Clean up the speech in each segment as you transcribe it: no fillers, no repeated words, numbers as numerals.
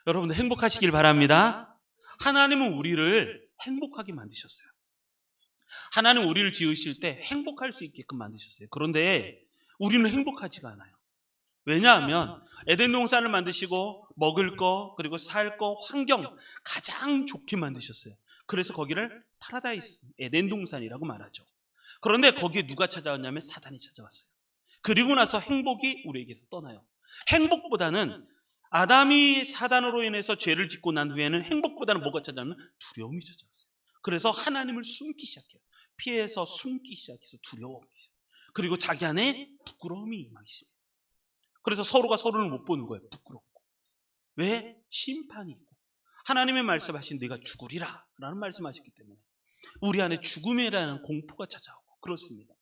여러분들 행복하시길 바랍니다. 하나님은 우리를 행복하게 만드셨어요. 하나님 우리를 지으실 때 행복할 수 있게끔 만드셨어요. 그런데 우리는 행복하지가 않아요. 왜냐하면 에덴 동산을 만드시고 먹을 거 그리고 살 거 환경 가장 좋게 만드셨어요. 그래서 거기를 파라다이스 에덴 동산이라고 말하죠. 그런데 거기에 누가 찾아왔냐면 사단이 찾아왔어요. 그리고 나서 행복이 우리에게서 떠나요. 행복보다는 아담이 사단으로 인해서 죄를 짓고 난 후에는 행복보다는 뭐가 찾아왔냐면 두려움이 찾아왔어요. 그래서 하나님을 숨기 시작해요. 피해서 숨기 시작해서 두려워. 그리고 자기 안에 부끄러움이 임하기 시작해요. 그래서 서로가 서로를 못 보는 거예요. 부끄럽고. 왜? 심판이 있고 하나님의 말씀하신 네가 죽으리라 라는 말씀하셨기 때문에 우리 안에 죽음이라는 공포가 찾아오고 그렇습니다.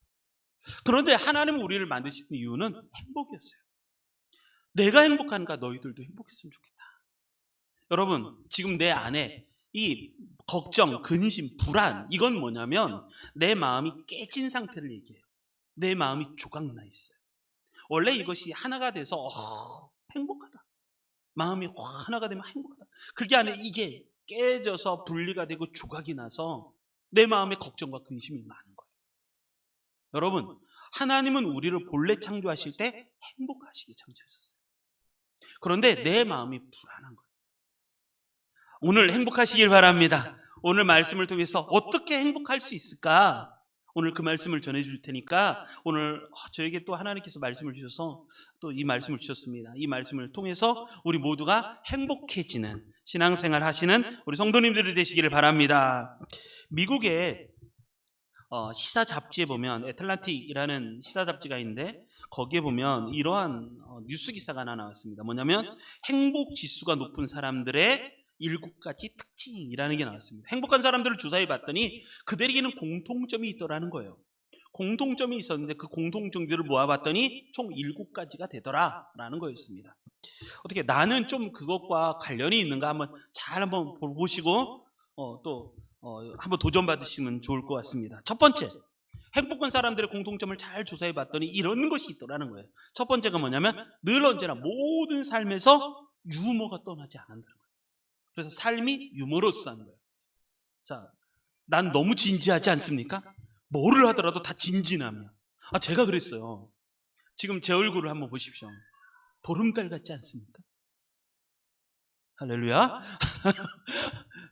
그런데 하나님은 우리를 만드신 이유는 행복이었어요. 내가 행복한가 너희들도 행복했으면 좋겠다. 여러분 지금 내 안에 이 걱정, 근심, 불안 이건 뭐냐면 내 마음이 깨진 상태를 얘기해요. 내 마음이 조각나 있어요. 원래 이것이 하나가 돼서 행복하다. 마음이 하나가 되면 행복하다. 그게 아니라 이게 깨져서 분리가 되고 조각이 나서 내 마음에 걱정과 근심이 많은 거예요. 여러분 하나님은 우리를 본래 창조하실 때 행복하시게 창조하셨어요. 그런데 내 마음이 불안한 거예요. 오늘 행복하시길 바랍니다. 오늘 말씀을 통해서 어떻게 행복할 수 있을까? 오늘 그 말씀을 전해줄 테니까 오늘 저에게 또 하나님께서 말씀을 주셔서 또 이 말씀을 주셨습니다. 이 말씀을 통해서 우리 모두가 행복해지는 신앙생활 하시는 우리 성도님들이 되시기를 바랍니다. 미국의 시사 잡지에 보면 애틀란틱이라는 시사 잡지가 있는데 거기에 보면 이러한 뉴스 기사가 하나 나왔습니다. 뭐냐면 행복 지수가 높은 사람들의 7가지 특징이라는 게 나왔습니다. 행복한 사람들을 조사해 봤더니 그들에게는 공통점이 있더라는 거예요. 공통점이 있었는데 그 공통점들을 모아봤더니 총 7가지가 되더라라는 거였습니다. 어떻게 나는 좀 그것과 관련이 있는가 한번 보시고 또 한번 도전받으시면 좋을 것 같습니다. 첫 번째, 행복한 사람들의 공통점을 잘 조사해 봤더니 이런 것이 있더라는 거예요. 첫 번째가 뭐냐면 늘 언제나 모든 삶에서 유머가 떠나지 않는다는 거예요. 그래서 삶이 유머러스한 거예요. 자, 난 너무 진지하지 않습니까? 뭐를 하더라도 다 진지남이야. 제가 그랬어요. 지금 제 얼굴을 한번 보십시오. 보름달 같지 않습니까? 할렐루야.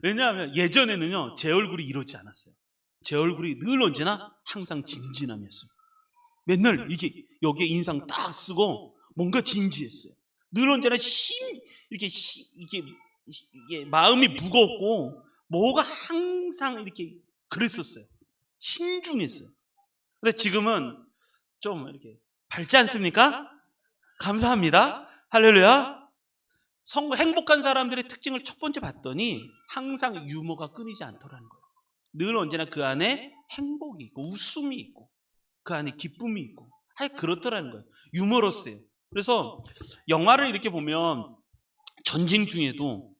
왜냐하면 예전에는요 제 얼굴이 이러지 않았어요. 제 얼굴이 늘 언제나 항상 진지남이었어요. 맨날 여기에 인상 딱 쓰고 뭔가 진지했어요. 늘 언제나 이게 마음이 무겁고 뭐가 항상 이렇게 그랬었어요. 신중했어요. 근데 지금은 좀 이렇게 밝지 않습니까? 감사합니다. 할렐루야. 행복한 사람들의 특징을 첫 번째 봤더니 항상 유머가 끊이지 않더라는 거예요. 늘 언제나 그 안에 행복이 있고 웃음이 있고 그 안에 기쁨이 있고 그렇더라는 거예요. 유머러스예요. 그래서 영화를 이렇게 보면 전쟁 중에도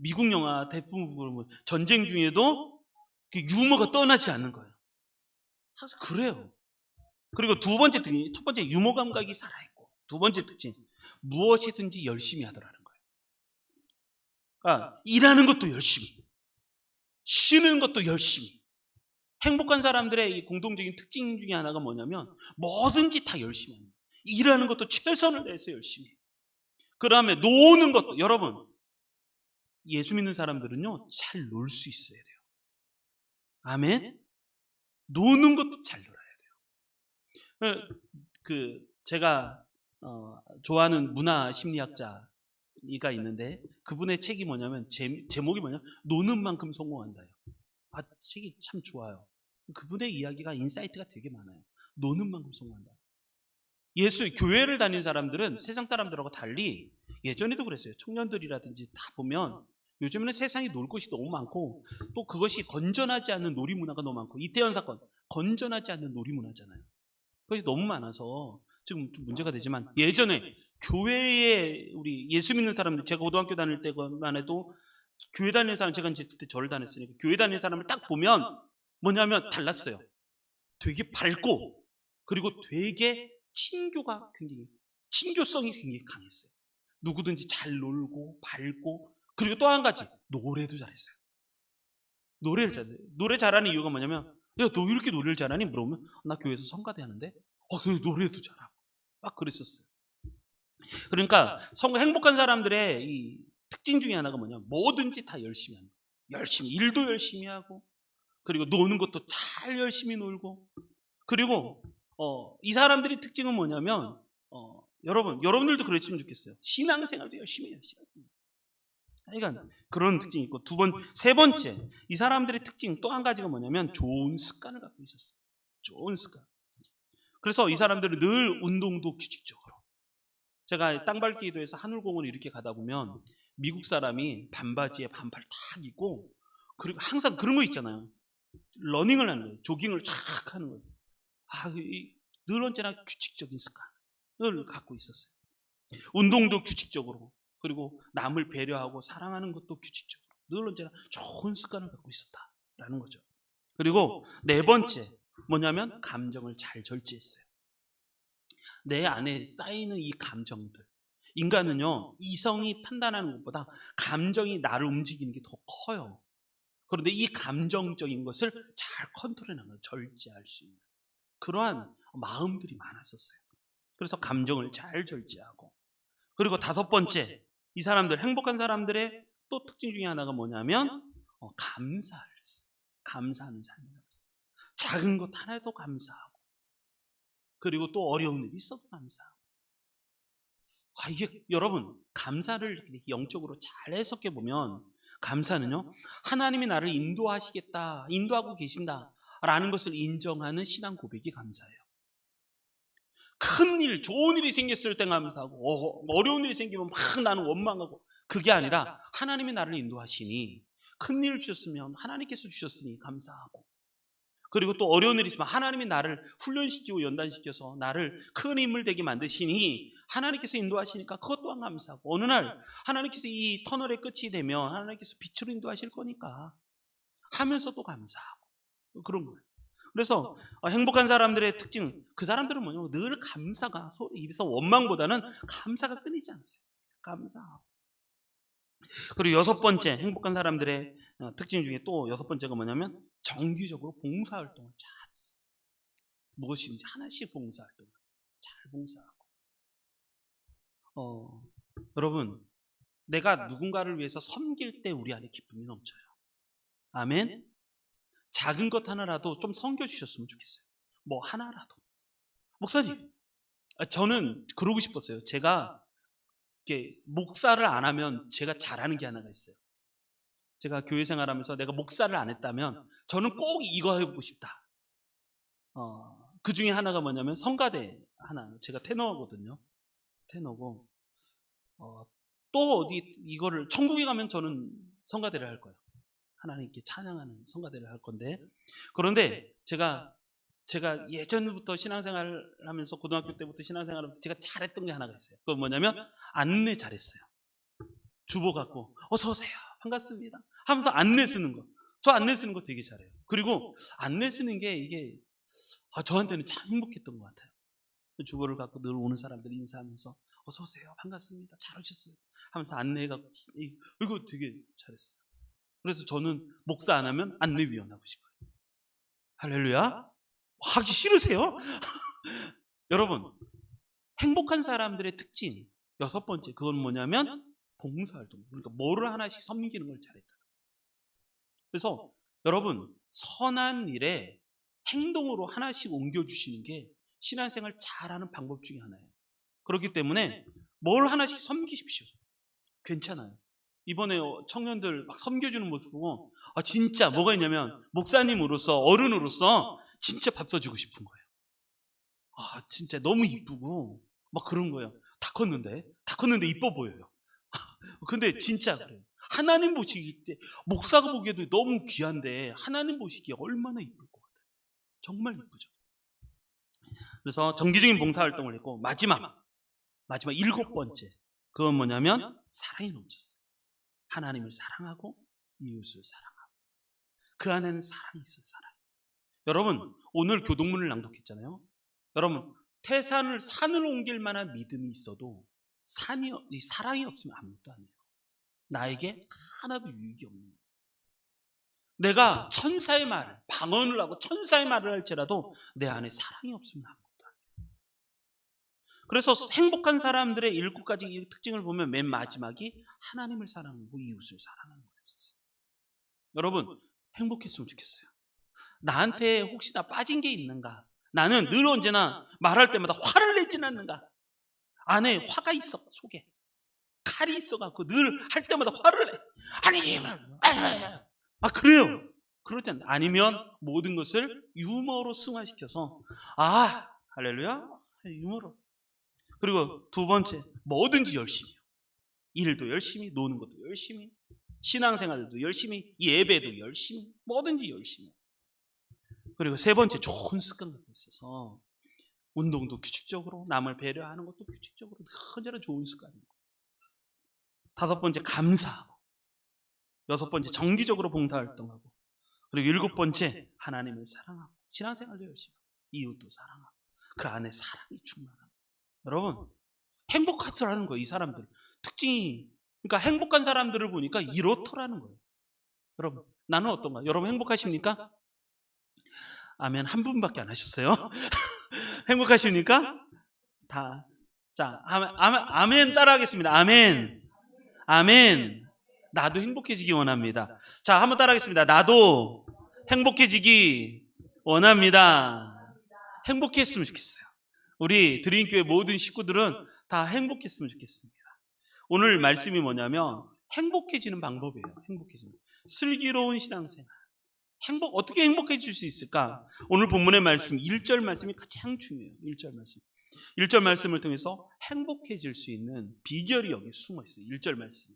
미국 영화 대부분 보면 전쟁 중에도 유머가 떠나지 않는 거예요. 사실 그래요. 그리고 두 번째 특징, 첫 번째 유머 감각이 살아있고 두 번째 특징 무엇이든지 열심히 하더라는 거예요. 그러니까 일하는 것도 열심히, 쉬는 것도 열심히. 행복한 사람들의 이 공통적인 특징 중에 하나가 뭐냐면 뭐든지 다 열심히 합니다. 일하는 것도 최선을 다해서 열심히 해요. 그 다음에 노는 것도 여러분 예수 믿는 사람들은요 잘 놀 수 있어야 돼요. 아멘. 노는 것도 잘 놀아야 돼요. 제가 좋아하는 문화 심리학자가 있는데 그분의 책이 뭐냐면 제목이 뭐냐 노는 만큼 성공한다요. 책이 참 좋아요. 그분의 이야기가 인사이트가 되게 많아요. 노는 만큼 성공한다. 교회를 다니는 사람들은 세상 사람들하고 달리 예전에도 그랬어요. 청년들이라든지 다 보면 요즘에는 세상에 놀 곳이 너무 많고 또 그것이 건전하지 않는 놀이 문화가 너무 많고 이태원 사건 건전하지 않는 놀이 문화잖아요. 그것이 너무 많아서 지금 좀 문제가 되지만 예전에 교회에 우리 예수 믿는 사람들 제가 고등학교 다닐 때만 해도 교회 다니는 사람 제가 이제 그때 절을 다녔으니까 교회 다니는 사람을 딱 보면 뭐냐면 달랐어요. 되게 밝고 그리고 되게 친교성이 굉장히 강했어요. 누구든지 잘 놀고 밝고, 그리고 또 한 가지 노래도 잘했어요. 노래를 잘해요. 노래 잘하는 이유가 뭐냐면, 야, 너 이렇게 노래를 잘하니? 물어보면 나 교회에서 성가대 하는데 그 노래도 잘하고 막 그랬었어요. 그러니까 행복한 사람들의 이 특징 중에 하나가 뭐냐면 뭐든지 다 열심히 하는 거예요. 열심히 일도 열심히 하고, 그리고 노는 것도 잘 열심히 놀고, 그리고 이 사람들의 특징은 뭐냐면 여러분들도 그랬으면 좋겠어요. 신앙생활도 열심히 해요. 그러니까 그런 특징이 있고, 세 번째, 이 사람들의 특징 또 한 가지가 뭐냐면 좋은 습관을 갖고 있었어요. 좋은 습관. 그래서 이 사람들은 늘 운동도 규칙적으로. 제가 땅밟기 기도에서 하늘공원을 이렇게 가다 보면 미국 사람이 반바지에 반팔 탁 입고, 그리고 항상 그런 거 있잖아요. 러닝을 하는 거예요. 조깅을 쫙 하는 거예요. 늘 언제나 규칙적인 습관을 갖고 있었어요. 운동도 규칙적으로, 그리고 남을 배려하고 사랑하는 것도 규칙적으로, 늘 언제나 좋은 습관을 갖고 있었다라는 거죠. 그리고 네 번째 뭐냐면 감정을 잘 절제했어요. 내 안에 쌓이는 이 감정들, 인간은요 이성이 판단하는 것보다 감정이 나를 움직이는 게 더 커요. 그런데 이 감정적인 것을 잘 컨트롤하는, 절제할 수 있는 그러한 마음들이 많았었어요. 그래서 감정을 잘 절제하고, 그리고 다섯 번째, 이 사람들, 행복한 사람들의 또 특징 중에 하나가 뭐냐면 감사를 했어요. 감사하는 삶을 살았어요. 작은 것 하나도 감사하고, 그리고 또 어려운 일이 있어도 감사하고. 이게 여러분, 감사를 영적으로 잘 해석해 보면, 감사는요 하나님이 나를 인도하시겠다, 인도하고 계신다 라는 것을 인정하는 신앙 고백이 감사예요. 큰 일, 좋은 일이 생겼을 때 감사하고, 어려운 일이 생기면 막 나는 원망하고, 그게 아니라 하나님이 나를 인도하시니, 큰 일을 주셨으면 하나님께서 주셨으니 감사하고, 그리고 또 어려운 일이 있으면 하나님이 나를 훈련시키고 연단시켜서 나를 큰 인물 되게 만드시니 하나님께서 인도하시니까 그것 또한 감사하고, 어느 날 하나님께서 이 터널의 끝이 되면 하나님께서 빛으로 인도하실 거니까 하면서도 감사하고, 그런 거예요. 그래서 행복한 사람들의 특징, 그 사람들은 뭐냐면 늘 감사가, 입에서 원망보다는 감사가 끊이지 않았어요. 감사하고. 그리고 여섯 번째, 행복한 사람들의 특징 중에 또 여섯 번째가 뭐냐면 정기적으로 봉사활동을 잘했어요. 무엇인지 하나씩 봉사활동을 잘 봉사하고. 여러분, 내가 누군가를 위해서 섬길 때 우리 안에 기쁨이 넘쳐요. 아멘. 작은 것 하나라도 좀 섬겨주셨으면 좋겠어요. 뭐 하나라도. 목사님, 저는 그러고 싶었어요. 제가 이렇게 목사를 안 하면 제가 잘하는 게 하나가 있어요. 제가 교회 생활하면서 내가 목사를 안 했다면 저는 꼭 이거 해보고 싶다. 그 중에 하나가 뭐냐면 성가대 하나. 제가 테너거든요. 테너고, 또 어디 이거를 천국에 가면 저는 성가대를 할 거예요. 하나님께 찬양하는 성가대를 할 건데, 그런데 제가 예전부터 신앙생활을 하면서, 고등학교 때부터 신앙생활을 하면서 제가 잘했던 게 하나가 있어요. 그건 뭐냐면 안내 잘했어요. 주보 갖고 어서 오세요, 반갑습니다 하면서 안내 쓰는 거. 저 안내 쓰는 거 되게 잘해요. 그리고 안내 쓰는 게 이게 저한테는 참 행복했던 것 같아요. 주보를 갖고 늘 오는 사람들 인사하면서 어서 오세요, 반갑습니다, 잘 오셨어요 하면서 안내해갖고, 이거 되게 잘했어요. 그래서 저는 목사 안 하면 안내위원 하고 싶어요. 할렐루야. 하기 싫으세요? 여러분, 행복한 사람들의 특징 여섯 번째, 그건 뭐냐면 봉사활동. 그러니까 뭐를 하나씩 섬기는 걸 잘했다. 그래서 여러분, 선한 일에 행동으로 하나씩 옮겨주시는 게 신앙생활 잘하는 방법 중에 하나예요. 그렇기 때문에 뭘 하나씩 섬기십시오. 괜찮아요. 이번에 청년들 막 섬겨주는 모습 보고 진짜 뭐가 있냐면, 목사님으로서, 어른으로서 진짜 밥 써주고 싶은 거예요. 진짜 너무 이쁘고 막 그런 거예요. 다 컸는데 이뻐 보여요. 근데 진짜 그래요. 하나님 보시기 때 목사가 보기에도 너무 귀한데 하나님 보시기에 얼마나 이쁠 것 같아요. 정말 이쁘죠. 그래서 정기적인 봉사활동을 했고, 마지막 일곱 번째, 그건 뭐냐면 사랑이 넘쳤어요. 하나님을 사랑하고 이웃을 사랑하고, 그 안에는 사랑이 있어요. 사랑. 여러분, 오늘 교동문을 낭독했잖아요. 여러분, 산을 옮길 만한 믿음이 있어도 이 사랑이 없으면 아무것도 아니에요. 나에게 하나도 유익이 없는 거예요. 내가 천사의 말을, 방언을 하고 천사의 말을 할지라도 내 안에 사랑이 없으면 아무것도 아니에요. 그래서 행복한 사람들의 7가지 특징을 보면 맨 마지막이 하나님을 사랑하고 이웃을 사랑하는 거예요. 여러분, 행복했으면 좋겠어요. 나한테 혹시나 빠진 게 있는가? 나는 늘 언제나 말할 때마다 화를 내진 않는가? 안에 화가 있어, 속에. 칼이 있어갖고 늘 할 때마다 화를 내. 그래요. 그렇지 않나? 아니면 모든 것을 유머로 승화시켜서, 할렐루야? 유머로. 그리고 두 번째, 뭐든지 열심히. 일도 열심히, 노는 것도 열심히, 신앙생활도 열심히, 예배도 열심히, 뭐든지 열심히. 그리고 세 번째, 좋은 습관이 있어서 운동도 규칙적으로, 남을 배려하는 것도 규칙적으로, 언제나 좋은 습관이고. 5번째, 감사하고. 6번째, 정기적으로 봉사활동하고. 그리고 7번째, 하나님을 사랑하고. 신앙생활도 열심히 하고, 이웃도 사랑하고. 그 안에 사랑이 충만하고. 여러분, 행복하더라는 거예요. 이 사람들 특징이. 그러니까 행복한 사람들을 보니까 이렇더라는 거예요. 여러분, 나는 어떤가? 여러분 행복하십니까? 아멘. 한 분밖에 안 하셨어요. 행복하십니까? 다. 자, 아멘 따라하겠습니다. 아멘. 아멘. 나도 행복해지기 원합니다. 자, 한번 따라하겠습니다. 나도 행복해지기 원합니다. 행복했으면 좋겠어요. 우리 드림교회 모든 식구들은 다 행복했으면 좋겠습니다. 오늘 말씀이 뭐냐면 행복해지는 방법이에요. 행복해지는. 슬기로운 신앙생활. 어떻게 행복해질 수 있을까? 오늘 본문의 말씀 1절 말씀이 가장 중요해요. 1절 말씀. 1절 말씀을 통해서 행복해질 수 있는 비결이 여기 숨어 있어요. 1절 말씀.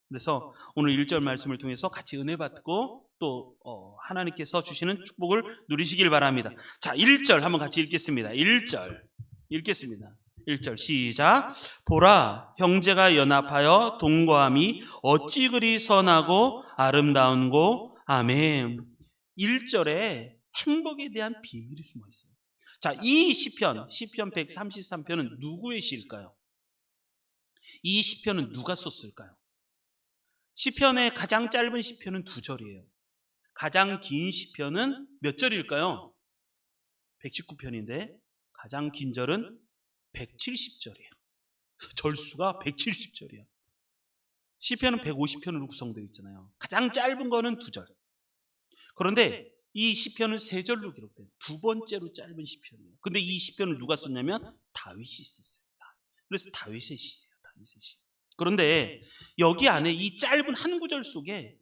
그래서 오늘 1절 말씀을 통해서 같이 은혜 받고 또 하나님께서 주시는 축복을 누리시길 바랍니다. 자, 1절 한번 같이 읽겠습니다. 1절 읽겠습니다. 1절 시작. 보라, 형제가 연합하여 동거함이 어찌 그리 선하고 아름다운고. 아멘. 1절에 행복에 대한 비밀이 숨어 있어요. 자, 이 시편 133편은 누구의 시일까요? 이 시편은 누가 썼을까요? 시편의 가장 짧은 시편은 2절이에요. 가장 긴 시편은 몇 절일까요? 119편인데 가장 긴 절은 170절이에요. 절수가 170절이에요. 시편은 150편으로 구성되어 있잖아요. 가장 짧은 거는 2절. 그런데 이 시편은 3절로 기록돼요. 2번째로 짧은 시편이에요. 근데 이 시편을 누가 썼냐면 다윗이 썼어요. 그래서 다윗의 시예요. 다윗의 시. 그런데 여기 안에 이 짧은 한 구절 속에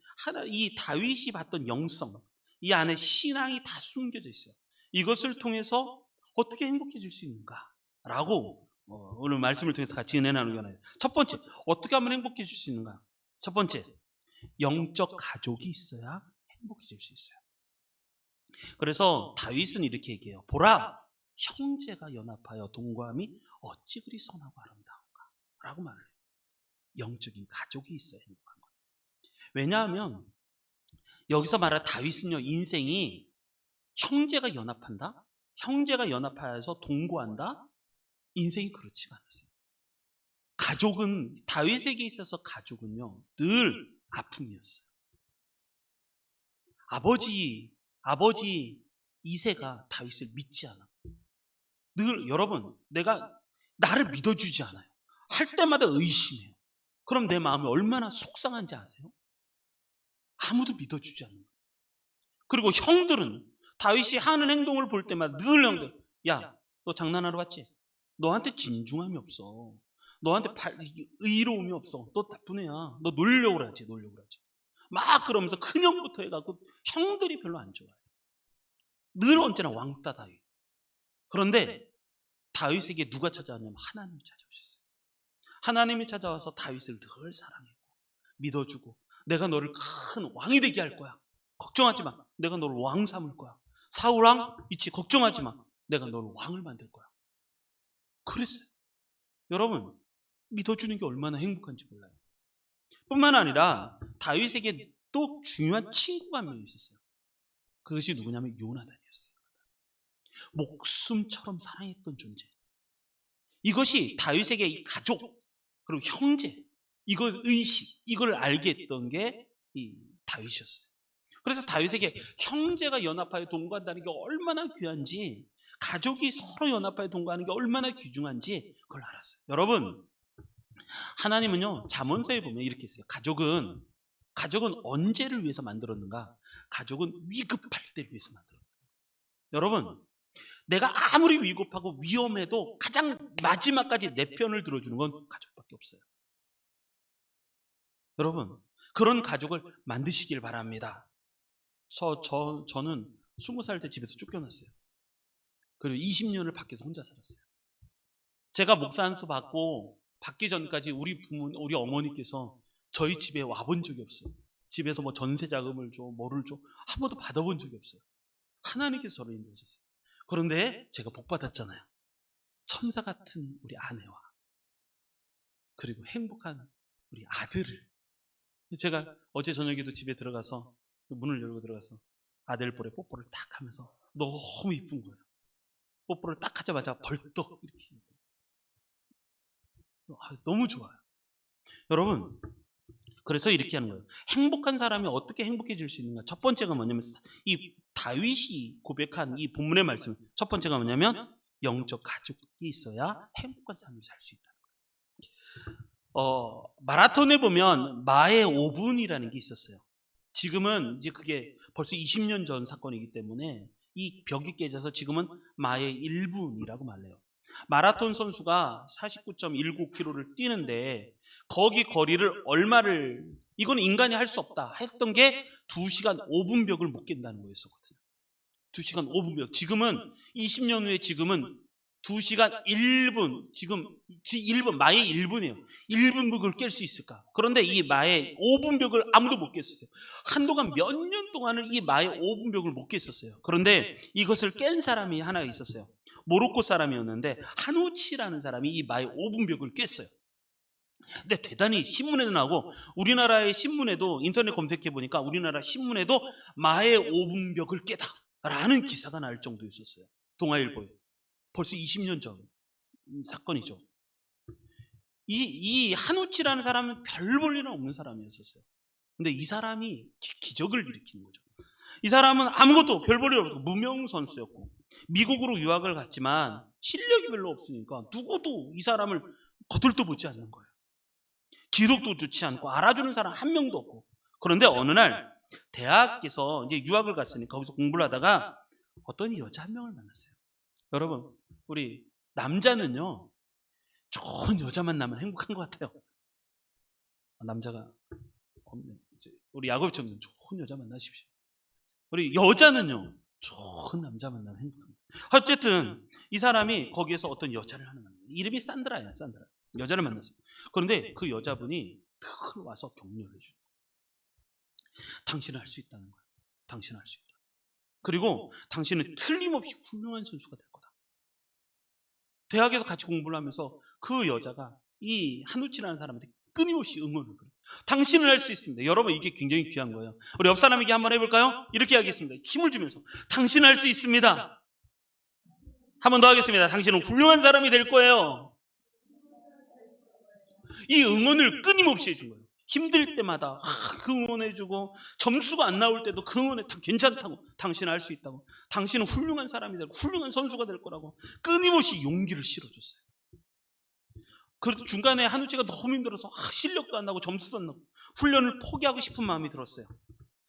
이 다윗이 봤던 영성, 이 안에 신앙이 다 숨겨져 있어요. 이것을 통해서 어떻게 행복해질 수 있는가라고 오늘 말씀을 통해서 같이 은혜 나누기 원해요. 첫 번째, 어떻게 하면 행복해질 수 있는가? 첫 번째, 영적 가족이 있어야 행복해질 수 있어요. 그래서 다윗은 이렇게 얘기해요. 보라, 형제가 연합하여 동거함이 어찌 그리 선하고 아름다운가 라고 말을 해요. 영적인 가족이 있어야 행복한 거예요. 왜냐하면 여기서 말할 다윗은요, 인생이 형제가 연합한다? 형제가 연합하여서 동거한다? 인생이 그렇지가 않았어요. 가족은, 다윗에게 있어서 가족은요, 늘 아픔이었어요. 아버지 이새가 다윗을 믿지 않아. 늘, 여러분, 나를 믿어주지 않아요. 할 때마다 의심해요. 그럼 내 마음이 얼마나 속상한지 아세요? 아무도 믿어주지 않는 거예요. 그리고 형들은 다윗이 하는 행동을 볼 때마다 늘 형들, 야, 너 장난하러 왔지? 너한테 진중함이 없어. 너한테 의로움이 없어. 너 나쁜 애야. 너 놀려고 그러지. 막 그러면서 큰형부터 해가지고 형들이 별로 안 좋아요. 늘 언제나 왕따 다윗. 그런데 다윗에게 누가 찾아왔냐면 하나님이 찾아오셨어요. 하나님이 찾아와서 다윗을 늘 사랑했고 믿어주고, 내가 너를 큰 왕이 되게 할 거야. 걱정하지 마. 내가 너를 왕 삼을 거야. 사울왕 있지? 걱정하지 마. 내가 너를 왕을 만들 거야. 그랬어요. 여러분, 믿어주는 게 얼마나 행복한지 몰라요. 뿐만 아니라 다윗에게 또 중요한 친구가 한 명 있었어요. 그것이 누구냐면 요나단이었어요. 목숨처럼 사랑했던 존재. 이것이 다윗에게 이 가족, 그리고 형제, 이걸 의식, 이걸 알게 했던 게 이 다윗이었어요. 그래서 다윗에게 형제가 연합하여 동거한다는 게 얼마나 귀한지, 가족이 서로 연합하여 동거하는 게 얼마나 귀중한지 그걸 알았어요. 여러분, 하나님은요, 잠언서에 보면 이렇게 했어요. 가족은 언제를 위해서 만들었는가? 가족은 위급할 때를 위해서 만들었다. 여러분, 내가 아무리 위급하고 위험해도 가장 마지막까지 내 편을 들어주는 건 가족밖에 없어요. 여러분, 그런 가족을 만드시길 바랍니다. 저는 20살 때 집에서 쫓겨났어요. 그리고 20년을 밖에서 혼자 살았어요. 제가 목사 안수 받기 전까지 우리 어머니께서 저희 집에 와본 적이 없어요. 집에서 뭐 전세 자금을 줘, 뭐를 줘, 한 번도 받아본 적이 없어요. 하나님께서 저를 인도하셨어요. 그런데 제가 복 받았잖아요. 천사 같은 우리 아내와 그리고 행복한 우리 아들을. 제가 어제 저녁에도 집에 들어가서 문을 열고 들어가서 아들 볼에 뽀뽀를 딱 하면서 너무 이쁜 거예요. 뽀뽀를 딱 하자마자 벌떡 이렇게. 너무 좋아요. 여러분, 그래서 이렇게 하는 거예요. 행복한 사람이 어떻게 행복해질 수 있는가? 첫 번째가 뭐냐면, 이 다윗이 고백한 이 본문의 말씀, 첫 번째가 뭐냐면 영적 가족이 있어야 행복한 삶을 살 수 있다. 마라톤에 보면 마의 5분이라는 게 있었어요. 지금은 이제 그게 벌써 20년 전 사건이기 때문에 이 벽이 깨져서 지금은 마의 1분이라고 말해요. 마라톤 선수가 49.19km를 뛰는데 거기 거리를 얼마를, 이건 인간이 할 수 없다 했던 게 2시간 5분 벽을 못 깬다는 거였었거든요. 2시간 5분 벽. 지금은 20년 후에 지금은 2시간 1분, 지금 1분, 마의 1분이에요. 1분 벽을 깰 수 있을까? 그런데 이 마의 5분 벽을 아무도 못 깼었어요. 한동안 몇 년 동안은 이 마의 5분 벽을 못 깼었어요. 그런데 이것을 깬 사람이 하나 있었어요. 모로코 사람이었는데 하누치라는 사람이 이 마의 5분 벽을 깼어요. 근데 대단히 신문에도 나오고, 우리나라의 신문에도, 인터넷 검색해 보니까 우리나라 신문에도 마의 5분 벽을 깨다 라는 기사가 날 정도였었어요. 동아일보에. 벌써 20년 전 사건이죠. 이 하누치라는 사람은 별 볼 일은 없는 사람이었었어요. 근데 이 사람이 기적을 일으킨 거죠. 이 사람은 아무것도 별 볼 일 없고 무명 선수였고 미국으로 유학을 갔지만 실력이 별로 없으니까 누구도 이 사람을 거들떠 보지 않는 거예요. 기록도 좋지 않고 알아주는 사람 한 명도 없고. 그런데 어느 날 대학에서 이제 유학을 갔으니까 거기서 공부를 하다가 어떤 여자 한 명을 만났어요. 여러분, 우리 남자는요, 좋은 여자 만나면 행복한 것 같아요. 남자가 없네. 우리 야곱처럼 좋은 여자 만나십시오. 우리 여자는요, 좋은 남자 만나면 행복합니다. 어쨌든 이 사람이 거기에서 어떤 여자를 하는 거예요. 이름이 산드라예요. 산드라. 여자를 만났어요. 그런데 그 여자분이 늘 와서 격려를 해줘요. 당신은 할 수 있다는 거예요. 당신은 할 수 있다. 그리고 당신은 틀림없이 훌륭한 선수가 될 거다. 대학에서 같이 공부를 하면서 그 여자가 이 하누치라는 사람한테 끊임없이 응원을 해요. 당신은 할 수 있습니다. 여러분, 이게 굉장히 귀한 거예요. 우리 옆 사람에게 한번 해볼까요? 이렇게 하겠습니다. 힘을 주면서 당신은 할 수 있습니다. 한 번 더 하겠습니다. 당신은 훌륭한 사람이 될 거예요. 이 응원을 끊임없이 해준 거예요. 힘들 때마다 그 응원해주고, 점수가 안 나올 때도 그 응원에 다 괜찮다고, 당신은 할 수 있다고, 당신은 훌륭한 사람이 되고 훌륭한 선수가 될 거라고 끊임없이 용기를 실어줬어요. 그래도 중간에 하누치가 너무 힘들어서 실력도 안 나고 점수도 안 나고 훈련을 포기하고 싶은 마음이 들었어요.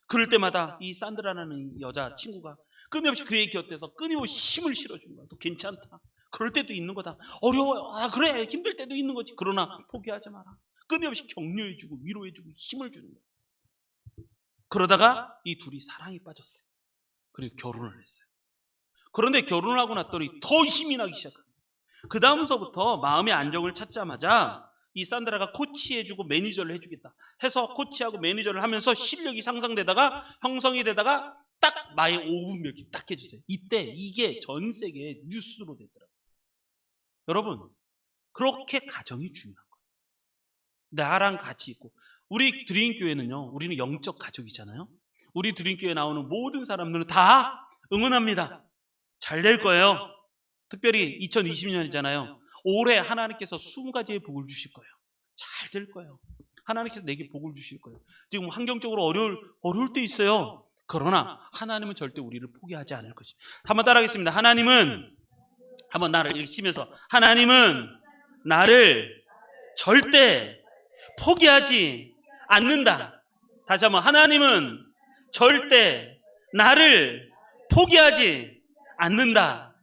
그럴 때마다 이 산드라라는 여자 친구가 끊임없이 그의 곁에서 끊임없이 힘을 실어주는 거야. 너 괜찮다. 그럴 때도 있는 거다. 어려워. 그래. 힘들 때도 있는 거지. 그러나 포기하지 마라. 끊임없이 격려해주고 위로해주고 힘을 주는 거예요. 그러다가 이 둘이 사랑에 빠졌어요. 그리고 결혼을 했어요. 그런데 결혼을 하고 났더니 더 힘이 나기 시작합니다. 그 다음서부터 마음의 안정을 찾자마자 이 산드라가 코치해주고 매니저를 해주겠다 해서 코치하고 매니저를 하면서 실력이 상상되다가 형성이 되다가 딱 마의 5분 벽이 딱 해주세요. 이때 이게 전 세계에 뉴스로 되더라고요. 여러분, 그렇게 가정이 중요한 거예요. 나랑 같이 있고, 우리 드림교회는요, 우리는 영적 가족이잖아요. 우리 드림교회에 나오는 모든 사람들은 다 응원합니다. 잘 될 거예요. 특별히 2020년이잖아요. 올해 하나님께서 20가지의 복을 주실 거예요. 받을 거예요. 하나님께서 내게 복을 주실 거예요. 지금 환경적으로 어려울 때 있어요. 그러나 하나님은 절대 우리를 포기하지 않을 것입니다. 한번 따라하겠습니다. 하나님은, 한번 나를 읽으면서, 하나님은 나를 절대 포기하지 않는다. 다시 한번, 하나님은 절대 나를 포기하지 않는다.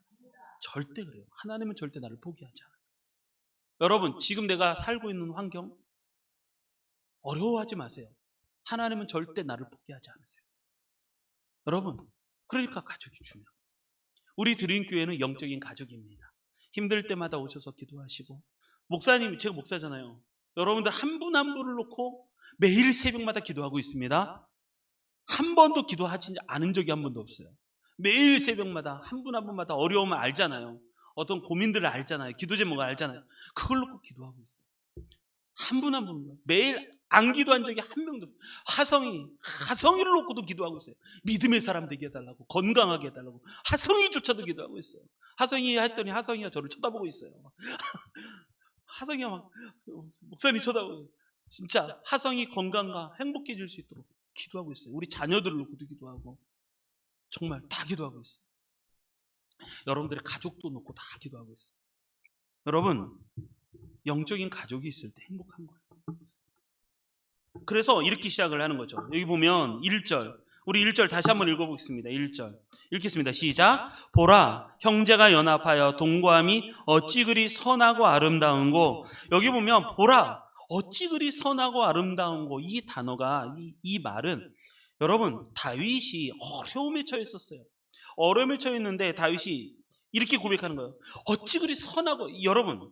절대 그래요. 하나님은 절대 나를 포기하지 않아요. 여러분, 지금 내가 살고 있는 환경 어려워하지 마세요. 하나님은 절대 나를 포기하지 않으세요. 여러분, 그러니까 가족이 중요해요. 우리 드림교회는 영적인 가족입니다. 힘들 때마다 오셔서 기도하시고, 목사님, 제가 목사잖아요. 여러분들 한 분 한 분을 놓고 매일 새벽마다 기도하고 있습니다. 한 번도 기도하지 않은 적이 한 번도 없어요. 매일 새벽마다 한 분 한 분마다 어려움을 알잖아요. 어떤 고민들을 알잖아요. 기도 제목을 알잖아요. 그걸 놓고 기도하고 있어요. 한 분 한 분 매일 안 기도한 적이 한 명도 없어요. 하성이를 놓고도 기도하고 있어요. 믿음의 사람 되게 해달라고, 건강하게 해달라고. 하성이조차도 기도하고 있어요. 하성이 했더니 하성이가 저를 쳐다보고 있어요. 하성이가 막 목사님 쳐다보고, 진짜 하성이 건강과 행복해질 수 있도록 기도하고 있어요. 우리 자녀들을 놓고도 기도하고, 정말 다 기도하고 있어요. 여러분들의 가족도 놓고 다 기도하고 있어요. 여러분, 영적인 가족이 있을 때 행복한 거예요. 그래서 이렇게 시작을 하는 거죠. 여기 보면 1절, 우리 1절 다시 한번 읽어보겠습니다. 1절 읽겠습니다. 시작. 보라, 형제가 연합하여 동거함이 어찌 그리 선하고 아름다운고. 여기 보면 보라, 어찌 그리 선하고 아름다운고, 이 단어가, 이 말은, 여러분, 다윗이 어려움에 처했었어요. 어려움에 처했는데 다윗이 이렇게 고백하는 거예요. 어찌 그리 선하고. 여러분,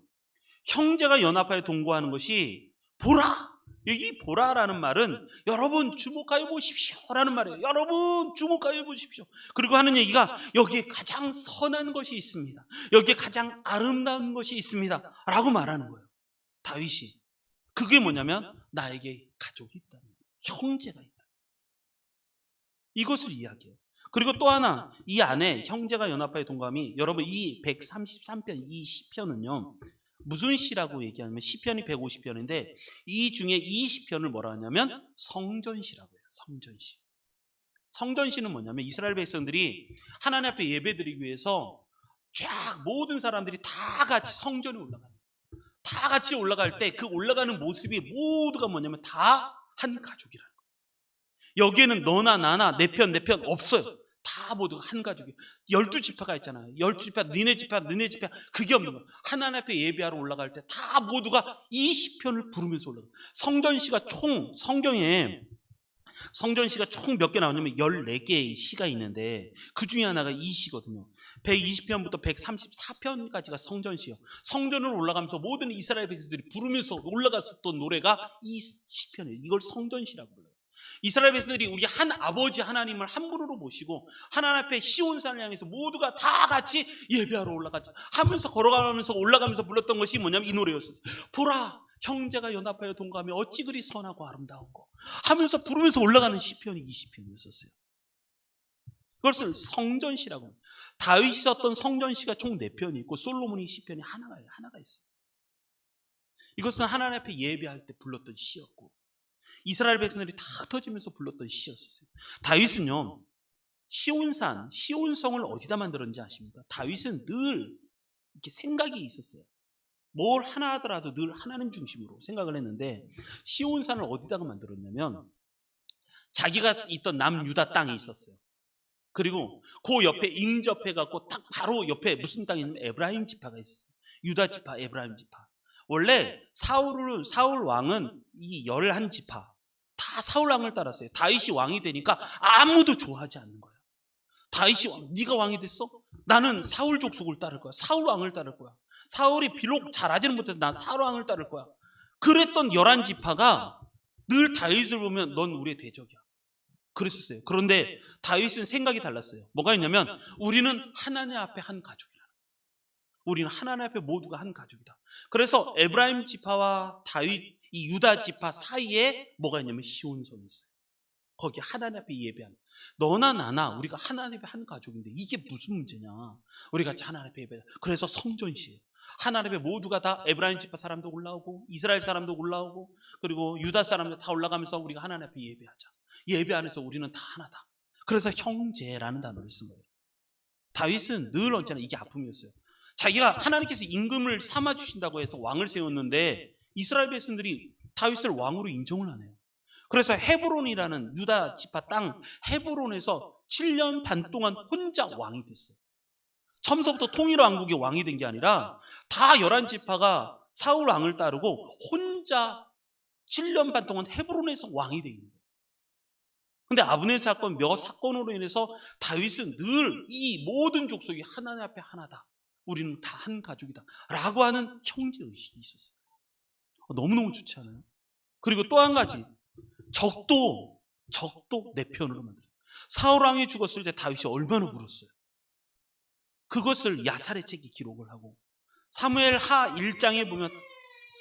형제가 연합하여 동거하는 것이 보라. 이 보라라는 말은 여러분 주목하여 보십시오라는 말이에요. 여러분 주목하여 보십시오. 그리고 하는 얘기가 여기에 가장 선한 것이 있습니다. 여기에 가장 아름다운 것이 있습니다 라고 말하는 거예요. 다윗이. 그게 뭐냐면 나에게 가족이 있다, 형제가 있다, 이것을 이야기해요. 그리고 또 하나, 이 안에 형제가 연합하여 동거함이, 여러분 이 133편, 이 시편은요 무슨 시라고 얘기하냐면 시편이 150편인데 이 중에 이 시편을 뭐라 하냐면 성전시라고 해요. 성전시. 성전시는 뭐냐면 이스라엘 백성들이 하나님 앞에 예배드리기 위해서 쫙 모든 사람들이 다 같이 성전에 올라가요. 다 같이 올라갈 때 그 올라가는 모습이 모두가 뭐냐면 다 한 가족이라는 거예요. 여기에는 너나 나나 내 편 없어요. 다 모두가 한 가족이에요. 12지파가 있잖아요. 12지파, 너네 지파, 그게 없는 거예요. 하나님 앞에 예배하러 올라갈 때 다 모두가 이 시편을 부르면서 올라가요. 성전시가 총, 성전시가 총 몇 개 나오냐면 14개의 시가 있는데 그 중에 하나가 이 시거든요. 120편부터 134편까지가 성전시요. 성전으로 올라가면서 모든 이스라엘 백성들이 부르면서 올라갔었던 노래가 이 시편이에요. 이걸 성전시라고 불러요. 이스라엘 백성들이 우리 한 아버지 하나님을 한 분으로 모시고 하나님 앞에 시온산을 향해서 모두가 다 같이 예배하러 올라가자 하면서 걸어가면서 올라가면서 불렀던 것이 뭐냐면 이 노래였어요. 보라, 형제가 연합하여 동거하며 어찌 그리 선하고 아름다운고 하면서 부르면서 올라가는 시편이 이 시편이었어요. 그것을 성전시라고 합니다. 다윗이 썼던 성전시가 총 4편이 있고 솔로몬이 시편이 하나가 있어요. 이것은 하나님 앞에 예배할 때 불렀던 시였고 이스라엘 백성들이 다 터지면서 불렀던 시였어요. 다윗은요, 시온성을 어디다 만들었는지 아십니까? 다윗은 늘 이렇게 생각이 있었어요. 뭘 하나 하더라도 늘 하나님 중심으로 생각을 했는데 시온산을 어디다가 만들었냐면 자기가 있던 남유다 땅이 있었어요. 그리고 그 옆에 인접해갖고 딱 바로 옆에 무슨 땅이 있냐면 에브라임 지파가 있어요. 유다 지파, 에브라임 지파. 원래 사울 왕은 이 11지파 다 사울 왕을 따랐어요. 다윗이 왕이 되니까 아무도 좋아하지 않는 거예요. 다윗이 네가 왕이 됐어? 나는 사울 족속을 따를 거야. 사울 왕을 따를 거야. 사울이 비록 잘하지는 못해도 난 사울 왕을 따를 거야. 그랬던 11지파가 늘 다윗을 보면 넌 우리의 대적이야. 그랬었어요. 그런데 다윗은 생각이 달랐어요. 뭐가 있냐면 우리는 하나님 앞에 한 가족이야. 우리는 하나님 앞에 모두가 한 가족이다. 그래서 에브라임 지파와 다윗, 이 유다 지파 사이에 뭐가 있냐면 시온성이 있어요. 거기 하나님 앞에 예배하는, 너나 나나 우리가 하나님 앞에 한 가족인데 이게 무슨 문제냐. 우리가 하나님 앞에 예배하는. 그래서 성전시예요. 하나님의 모두가 다 에브라임 지파 사람도 올라오고 이스라엘 사람도 올라오고 그리고 유다 사람도 다 올라가면서 우리가 하나님 앞에 예배하자. 예배 안에서 우리는 다 하나다. 그래서 형제라는 단어를 쓴 거예요. 다윗은 늘 언제나 이게 아픔이었어요. 자기가 하나님께서 임금을 삼아주신다고 해서 왕을 세웠는데 이스라엘 백성들이 다윗을 왕으로 인정을 안 해요. 그래서 헤브론이라는 유다 지파 땅 헤브론에서 7년 반 동안 혼자 왕이 됐어요. 처음부터 통일 왕국의 왕이 된 게 아니라 다 11지파가 사울 왕을 따르고 혼자 7년 반 동안 헤브론에서 왕이 된 거예요. 근데 아브넬 사건 몇 사건으로 인해서 다윗은 늘 이 모든 족속이 하나님 앞에 하나다. 우리는 다 한 가족이다. 라고 하는 형제의식이 있었어요. 너무너무 좋지 않아요? 그리고 또 한 가지. 적도 내 편으로 만들어요. 사울 왕이 죽었을 때 다윗이 얼마나 울었어요. 그것을 야살의 책이 기록을 하고 사무엘 하 1장에 보면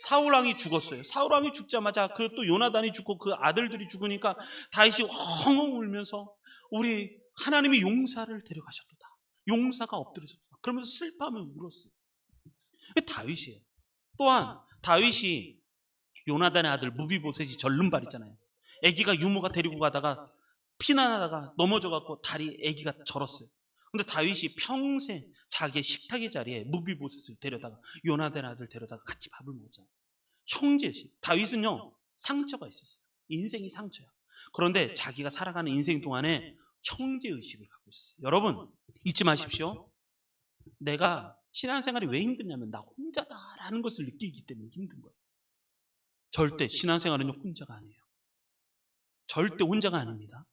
사울 왕이 죽었어요. 사울 왕이 죽자마자 그 또 요나단이 죽고 그 아들들이 죽으니까 다윗이 엉엉 울면서 우리 하나님이 용사를 데려가셨도다. 용사가 엎드려졌다. 그러면서 슬퍼하며 울었어요. 다윗이에요. 또한 다윗이 요나단의 아들 무비보셋이 절름발 있잖아요. 아기가 유모가 데리고 가다가 피난하다가 넘어져갖고 다리 아기가 절었어요. 근데 다윗이 평생 자기의 식탁의 자리에 무비보셋을 데려다가 요나단 아들 데려다가 같이 밥을 먹었잖아요. 형제식. 다윗은요 상처가 있었어요. 인생이 상처야. 그런데 자기가 살아가는 인생 동안에 형제의식을 갖고 있었어요. 여러분 잊지 마십시오. 내가 신앙생활이 왜 힘드냐면 나 혼자다라는 것을 느끼기 때문에 힘든 거예요. 절대 신앙생활은 혼자가 아니에요. 절대 혼자가 아닙니다.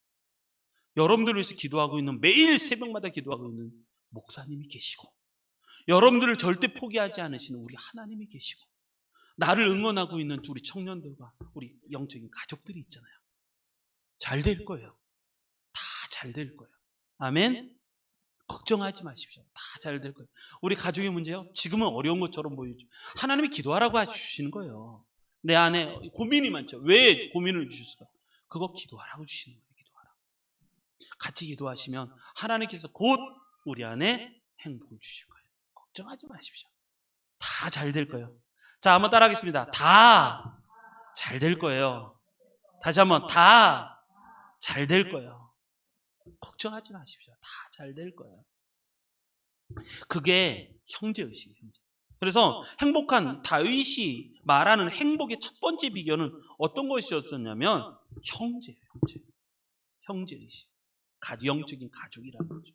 여러분들을 위해서 기도하고 있는 매일 새벽마다 기도하고 있는 목사님이 계시고 여러분들을 절대 포기하지 않으시는 우리 하나님이 계시고 나를 응원하고 있는 우리 청년들과 우리 영적인 가족들이 있잖아요. 잘 될 거예요. 다 잘 될 거예요. 아멘. 걱정하지 마십시오. 다 잘 될 거예요. 우리 가족의 문제요. 지금은 어려운 것처럼 보이죠. 하나님이 기도하라고 해주시는 거예요. 내 안에 고민이 많죠. 왜 고민을 주셨을까? 그거 기도하라고 주시는 거예요. 기도하라. 같이 기도하시면 하나님께서 곧 우리 안에 행복을 주실 거예요. 걱정하지 마십시오. 다 잘 될 거예요. 자, 한번 따라하겠습니다. 다 잘 될 거예요. 다시 한번 다 잘 될 거예요. 걱정하지 마십시오. 다 잘 될 거예요. 그게 형제의식이에요. 형제. 그래서 행복한 다윗이 말하는 행복의 첫 번째 비결은 어떤 것이었었냐면 형제예요. 형제의식. 영적인 가족이라는 거죠.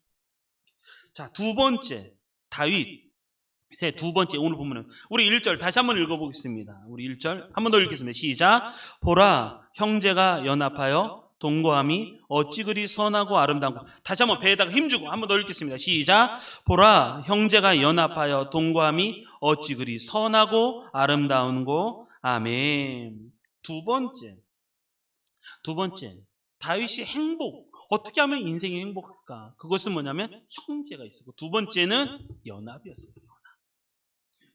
자, 두 번째 다윗의 두 번째 오늘 보면은 우리 1절 다시 한번 읽어보겠습니다. 우리 1절 한 번 더 읽겠습니다. 시작. 보라 형제가 연합하여 동거함이 어찌 그리 선하고 아름다운가. 다시 한번 배에다가 힘주고 한 번 더 읽겠습니다. 시작. 보라 형제가 연합하여 동거함이 어찌 그리 선하고 아름다운고. 아멘. 두 번째 다윗이 행복 어떻게 하면 인생이 행복할까? 그것은 뭐냐면 형제가 있었고 두 번째는 연합이었어요.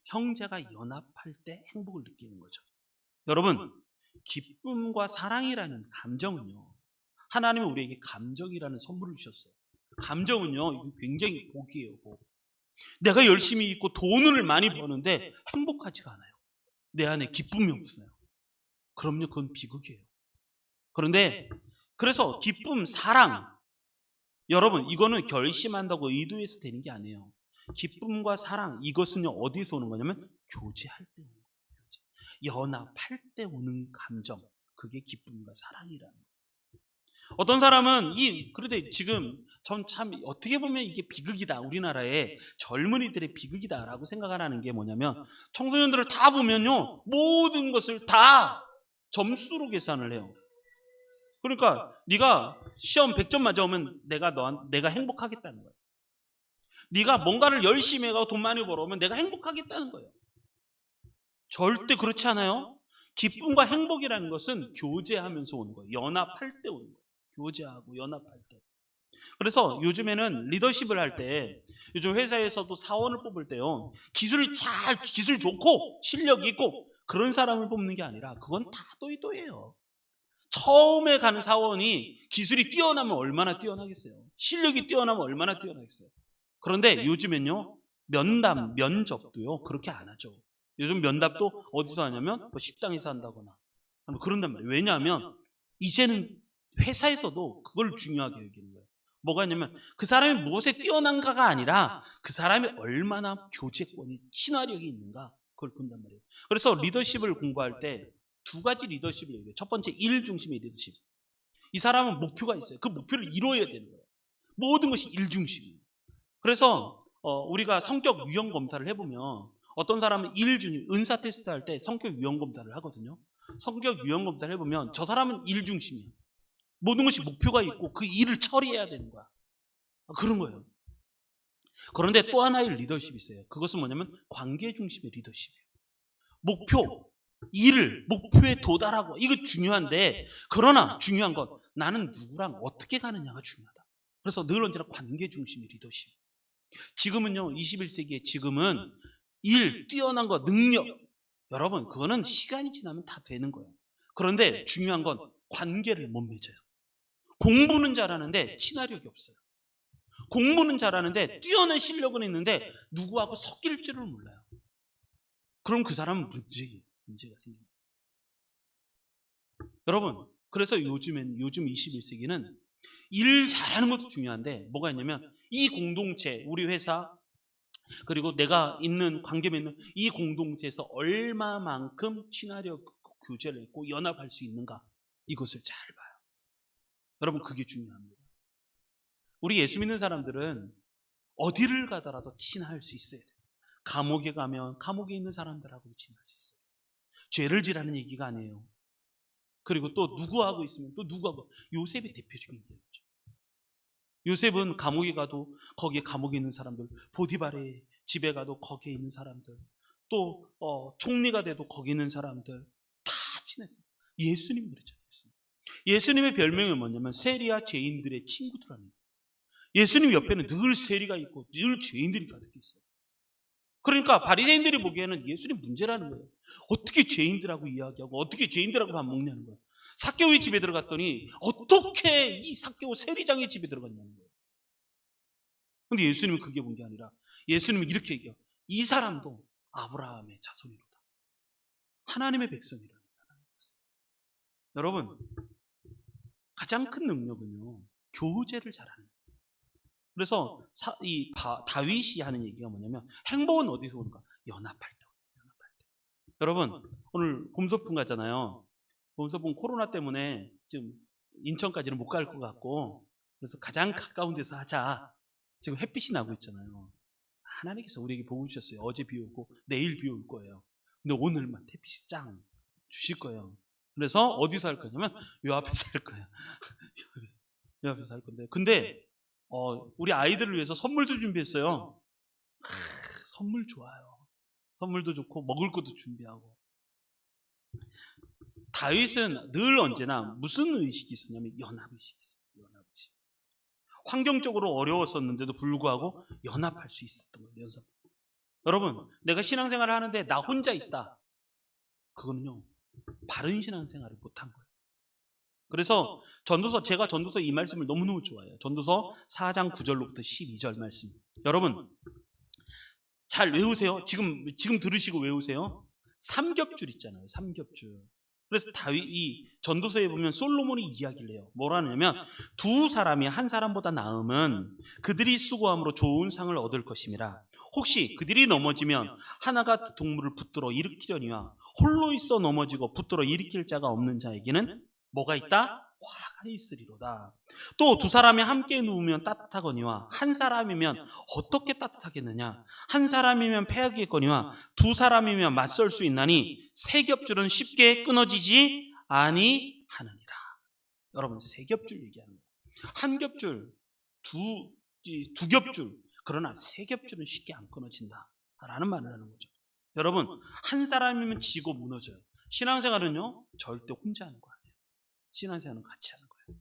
형제가 연합할 때 행복을 느끼는 거죠. 여러분 기쁨과 사랑이라는 감정은요 하나님은 우리에게 감정이라는 선물을 주셨어요. 감정은요 굉장히 복이에요. 복. 내가 열심히 있고 돈을 많이 버는데 행복하지가 않아요. 내 안에 기쁨이 없어요. 그럼요 그건 비극이에요. 그런데 그래서 기쁨, 사랑 여러분 이거는 결심한다고 의도해서 되는 게 아니에요. 기쁨과 사랑 이것은요 어디서 오는 거냐면 교제할 때 오는 거예요. 연합할 때 오는 감정 그게 기쁨과 사랑이라는 거예요. 어떤 사람은 그런데 지금 전 참 어떻게 보면 이게 비극이다. 우리나라의 젊은이들의 비극이다라고 생각을 하는 게 뭐냐면 청소년들을 다 보면요 모든 것을 다 점수로 계산을 해요. 그러니까 네가 시험 100점 맞아오면 내가 행복하겠다는 거예요. 네가 뭔가를 열심히 해서 돈 많이 벌어오면 내가 행복하겠다는 거예요. 절대 그렇지 않아요. 기쁨과 행복이라는 것은 교제하면서 오는 거예요. 연합할 때 오는 거예요. 교제하고 연합할 때. 그래서 요즘에는 리더십을 할 때 요즘 회사에서도 사원을 뽑을 때요 기술 좋고 실력 있고 그런 사람을 뽑는 게 아니라 그건 다 또이또예요. 처음에 가는 사원이 기술이 뛰어나면 얼마나 뛰어나겠어요. 실력이 뛰어나면 얼마나 뛰어나겠어요. 그런데 요즘엔요 면담, 면접도요 그렇게 안 하죠. 요즘 면담도 어디서 하냐면 뭐 식당에서 한다거나 그런단 말이에요. 왜냐하면 이제는 회사에서도 그걸 중요하게 여기는 거예요. 뭐가 있냐면 그 사람이 무엇에 뛰어난가가 아니라 그 사람이 얼마나 교제권이, 친화력이 있는가, 그걸 본단 말이에요. 그래서 리더십을 공부할 때 두 가지 리더십을 얘기해요. 첫 번째, 일 중심의 리더십. 이 사람은 목표가 있어요. 그 목표를 이루어야 되는 거예요. 모든 것이 일 중심이에요. 그래서 우리가 성격 유형 검사를 해보면 어떤 사람은 일 중심, 은사 테스트 할 때 성격 유형 검사를 하거든요. 성격 유형 검사를 해보면 저 사람은 일 중심이에요. 모든 것이 목표가 있고 그 일을 처리해야 되는 거야. 그런 거예요. 그런데 또 하나의 리더십이 있어요. 그것은 뭐냐면 관계 중심의 리더십이에요. 목표, 일을 목표에 도달하고, 이거 중요한데, 그러나 중요한 건 나는 누구랑 어떻게 가느냐가 중요하다. 그래서 늘 언제나 관계 중심의 리더십. 지금은요, 21세기에 지금은 일, 뛰어난 거, 능력, 여러분 그거는 시간이 지나면 다 되는 거예요. 그런데 중요한 건 관계를 못 맺어요. 공부는 잘하는데 친화력이 없어요. 공부는 잘하는데 뛰어난 실력은 있는데 누구하고 섞일 줄을 몰라요. 그럼 그 사람은 문제가 생깁니다. 여러분, 그래서 요즘 21세기는 일 잘하는 것도 중요한데 뭐가 있냐면 이 공동체, 우리 회사, 그리고 내가 있는 관계 맺는 이 공동체에서 얼마만큼 친화력 교제를 했고 연합할 수 있는가, 이것을 잘 봐요. 여러분, 그게 중요합니다. 우리 예수 믿는 사람들은 어디를 가더라도 친할 수 있어야 돼요. 감옥에 가면 감옥에 있는 사람들하고 친할 수 있어요. 죄를 지라는 얘기가 아니에요. 그리고 또 누구하고 있으면 또 누구하고, 요셉의 대표적인 예죠. 요셉은 감옥에 가도 거기에 감옥에 있는 사람들, 보디발의 집에 가도 거기에 있는 사람들, 또 총리가 돼도 거기 있는 사람들 다 친했어요. 예수님 그랬잖아요. 예수님의 별명이 뭐냐면 세리와 죄인들의 친구들라는 거예요. 예수님 옆에는 늘 세리가 있고 늘 죄인들이 가득 있어요. 그러니까 바리새인들이 보기에는 예수님 문제라는 거예요. 어떻게 죄인들하고 이야기하고 어떻게 죄인들하고 밥 먹냐는 거예요. 삭개오의 집에 들어갔더니 어떻게 이 삭개오 세리장의 집에 들어갔냐는 거예요. 근데 예수님은 그게 본 게 아니라 예수님은 이렇게 얘기해요. 이 사람도 아브라함의 자손이로다. 하나님의 백성이라는 거예요. 여러분, 가장 큰 능력은요, 교제를 잘하는 거예요. 그래서 다윗이 하는 얘기가 뭐냐면 행복은 어디서 오는가? 연합할 때. 여러분, 오늘 봄소풍 가잖아요. 봄소풍 코로나 때문에 지금 인천까지는 못 갈 것 같고, 그래서 가장 가까운 데서 하자. 지금 햇빛이 나고 있잖아요. 하나님께서 우리에게 복을 주셨어요. 어제 비 오고 내일 비 올 거예요. 근데 오늘만 햇빛이 짱 주실 거예요. 그래서 어디서 할 거냐면 요 앞에서 할 거예요. 요 앞에서 할 건데, 근데 우리 아이들을 위해서 선물도 준비했어요. 선물 좋아요. 선물도 좋고 먹을 것도 준비하고. 다윗은 늘 언제나 무슨 의식이 있었냐면 연합의식이 있어요. 연합의식. 환경적으로 어려웠었는데도 불구하고 연합할 수 있었던 거예요. 여러분, 내가 신앙생활을 하는데 나 혼자 있다, 그거는요 바른 신앙생활을 못한 거예요. 그래서 제가 전도서 이 말씀을 너무너무 좋아해요. 전도서 4장 9절로부터 12절 말씀. 여러분 잘 외우세요. 지금 들으시고 외우세요. 삼겹줄 있잖아요. 삼겹줄. 그래서 이 전도서에 보면 솔로몬이 이야기를 해요. 뭐라냐면 두 사람이 한 사람보다 나으면 그들이 수고함으로 좋은 상을 얻을 것임이라. 혹시 그들이 넘어지면 하나가 동물을 붙들어 일으키려니와 홀로 있어 넘어지고 붙들어 일으킬 자가 없는 자에게는 뭐가 있다? 화가 있으리로다. 또 두 사람이 함께 누우면 따뜻하거니와 한 사람이면 어떻게 따뜻하겠느냐? 한 사람이면 패하겠거니와 두 사람이면 맞설 수 있나니 세 겹줄은 쉽게 끊어지지 아니하느니라. 여러분, 세 겹줄 얘기하는 거예요. 한 겹줄, 두 겹줄, 그러나 세 겹줄은 쉽게 안 끊어진다라는 말을 하는 거죠. 여러분, 한 사람이면 지고 무너져요. 신앙생활은요 절대 혼자 하는 거 아니에요. 신앙생활은 같이 하는 거예요.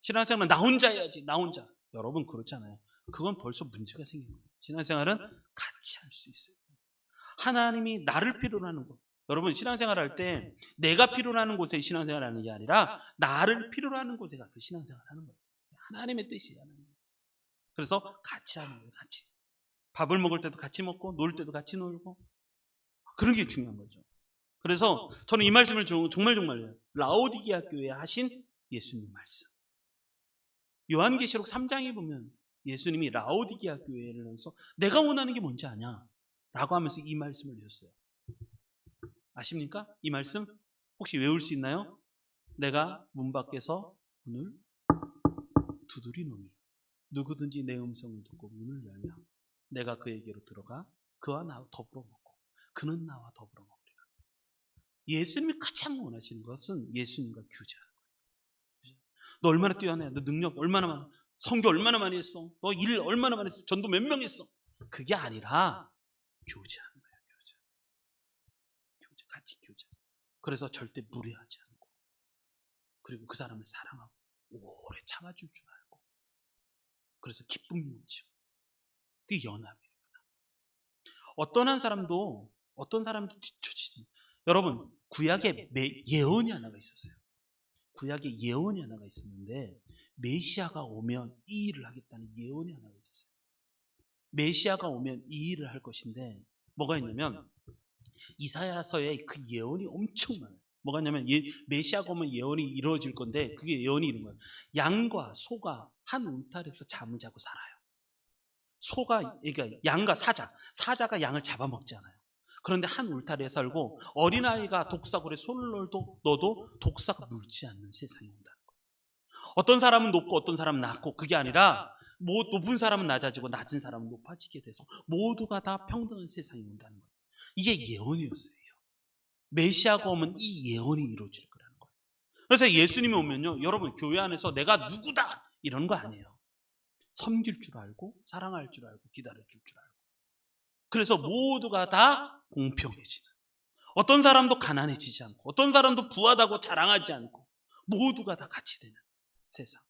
신앙생활은 나 혼자 해야지, 나 혼자. 여러분 그렇잖아요. 그건 벌써 문제가 생긴 거예요. 신앙생활은 같이 할 수 있어요. 하나님이 나를 필요로 하는 것. 여러분, 신앙생활 할 때 내가 필요로 하는 곳에 신앙생활 하는 게 아니라 나를 필요로 하는 곳에 가서 신앙생활 하는 거예요. 하나님의 뜻이에요. 그래서 같이 하는 거예요. 같이. 밥을 먹을 때도 같이 먹고 놀 때도 같이 놀고 그런 게 중요한 거죠. 그래서 저는 이 말씀을 정말 라오디게아 교회에 하신 예수님 말씀. 요한계시록 3장에 보면 예수님이 라오디게아 교회를 해서 내가 원하는 게 뭔지 아냐? 라고 하면서 이 말씀을 주셨어요. 아십니까? 이 말씀 혹시 외울 수 있나요? 내가 문 밖에서 문을 두드리노니 누구든지 내 음성을 듣고 문을 열면 내가 그에게로 들어가 그와 나와 더불어 먹고 그는 나와 더불어 먹으리라. 예수님이 가장 원하시는 것은 예수님과 교제하는 거예요. 너 얼마나 뛰어나냐? 너 능력 얼마나 많아? 선교 얼마나 많이 했어? 너 일 얼마나 많이 했어? 전도 몇 명 했어? 그게 아니라 교제하는 거예요. 교제, 같이 교제. 그래서 절대 무례하지 않고 그리고 그 사람을 사랑하고 오래 참아줄 줄 알고 그래서 기쁨이 넘치고 그게 연합이에요. 어떤 사람도 뒤처지는 여러분 구약에 예언이 하나가 있었어요. 구약에 예언이 하나가 있었는데 메시아가 오면 이 일을 하겠다는 예언이 하나가 있었어요. 메시아가 오면 이 일을 할 것인데 뭐가 있냐면 이사야서에 그 예언이 엄청 많아요. 뭐가 있냐면 메시아가 오면 예언이 이루어질 건데 그게 예언이 이런 거예요. 양과 소가 한 울타리에서 잠을 자고 살아요. 소가 그러니까 양과 사자가 양을 잡아먹잖아요. 그런데 한 울타리에 살고 어린아이가 독사골에 손을 넣어도 독사가 물지 않는 세상이 온다는 거예요. 어떤 사람은 높고 어떤 사람은 낮고 그게 아니라 높은 사람은 낮아지고 낮은 사람은 높아지게 돼서 모두가 다 평등한 세상이 온다는 거예요. 이게 예언이었어요. 메시아가 오면 이 예언이 이루어질 거라는 거예요. 그래서 예수님이 오면요, 여러분 교회 안에서 내가 누구다 이런 거 아니에요. 섬길 줄 알고 사랑할 줄 알고 기다려줄 줄 알고 그래서 모두가 다 공평해지는 어떤 사람도 가난해지지 않고 어떤 사람도 부하다고 자랑하지 않고 모두가 다 같이 되는 세상.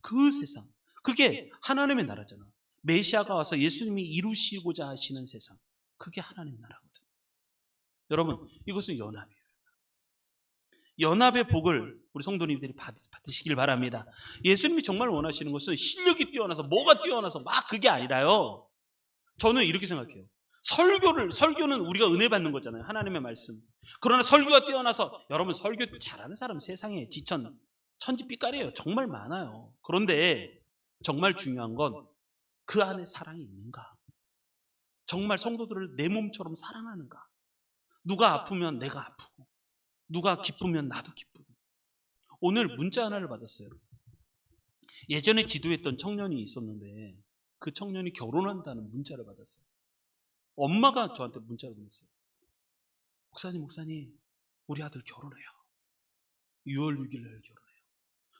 그 세상 그게 하나님의 나라잖아. 메시아가 와서 예수님이 이루시고자 하시는 세상 그게 하나님의 나라거든요. 여러분 이것은 연합이에요. 연합의 복을 우리 성도님들이 받으시길 바랍니다. 예수님이 정말 원하시는 것은 실력이 뛰어나서 뭐가 뛰어나서 막 그게 아니라요. 저는 이렇게 생각해요. 설교는 우리가 은혜 받는 거잖아요. 하나님의 말씀. 그러나 설교가 뛰어나서 여러분 설교 잘하는 사람 세상에 천지빛깔이에요. 정말 많아요. 그런데 정말 중요한 건 그 안에 사랑이 있는가? 정말 성도들을 내 몸처럼 사랑하는가? 누가 아프면 내가 아프고 누가 기쁘면 나도 기쁘고. 오늘 문자 하나를 받았어요. 예전에 지도했던 청년이 있었는데 그 청년이 결혼한다는 문자를 받았어요. 엄마가 저한테 문자를 보냈어요. 목사님 우리 아들 결혼해요. 6월 6일 날 결혼해요.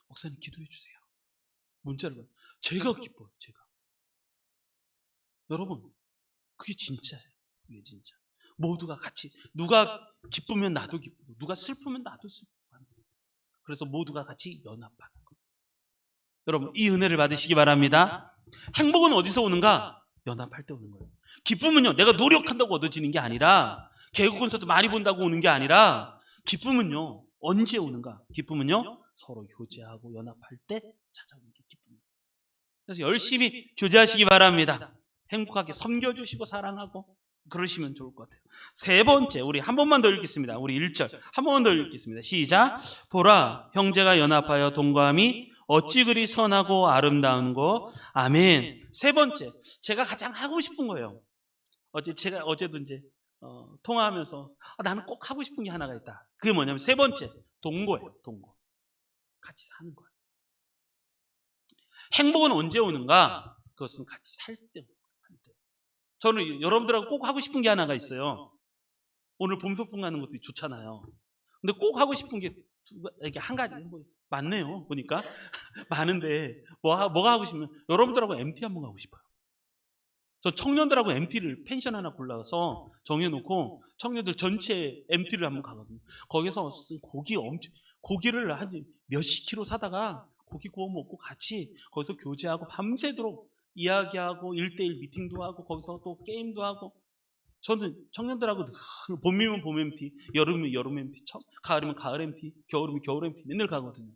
목사님 기도해 주세요. 문자를 받았어요. 제가 기뻐요. 제가. 여러분 그게 진짜예요. 그게 진짜. 모두가 같이 누가 기쁘면 나도 기쁘고 누가 슬프면 나도 슬프고 그래서 모두가 같이 연합하는 거예요. 여러분 이 은혜를 받으시기 바랍니다. 행복은 어디서 오는가? 연합할 때 오는 거예요. 기쁨은요 내가 노력한다고 얻어지는 게 아니라 개그 콘서트 많이 본다고 오는 게 아니라 기쁨은요 언제 오는가? 기쁨은요 서로 교제하고 연합할 때 찾아오는 게 기쁨입니다. 그래서 열심히 교제하시기 바랍니다. 행복하게 섬겨주시고 사랑하고 그러시면 좋을 것 같아요. 세 번째 우리 한 번만 더 읽겠습니다. 우리 1절 한 번만 더 읽겠습니다. 시작. 보라 형제가 연합하여 동거함이 어찌 그리 선하고 아름다운고. 아멘. 세 번째 제가 가장 하고 싶은 거예요. 어제도 이제 통화하면서 나는 꼭 하고 싶은 게 하나가 있다. 그게 뭐냐면 세 번째 동거예요. 동거. 같이 사는 거예요. 행복은 언제 오는가? 그것은 같이 살 때. 저는 여러분들하고 꼭 하고 싶은 게 하나가 있어요. 오늘 봄소풍 가는 것도 좋잖아요. 근데 꼭 하고 싶은 게 이게 한 가지 많네요. 보니까 많은데 뭐가 하고 싶으면 여러분들하고 MT 한번 가고 싶어요. 저 청년들하고 MT를 펜션 하나 골라서 정해놓고 청년들 전체 MT를 한번 가거든요. 거기서 고기를 한 몇십 킬로 사다가 고기 구워 먹고 같이 거기서 교제하고 밤새도록 이야기하고 1대1 미팅도 하고 거기서 또 게임도 하고. 저는 청년들하고 봄이면 봄 MT, 여름이면 여름 MT, 가을이면 가을 MT, 겨울이면 겨울 MT 맨날 가거든요.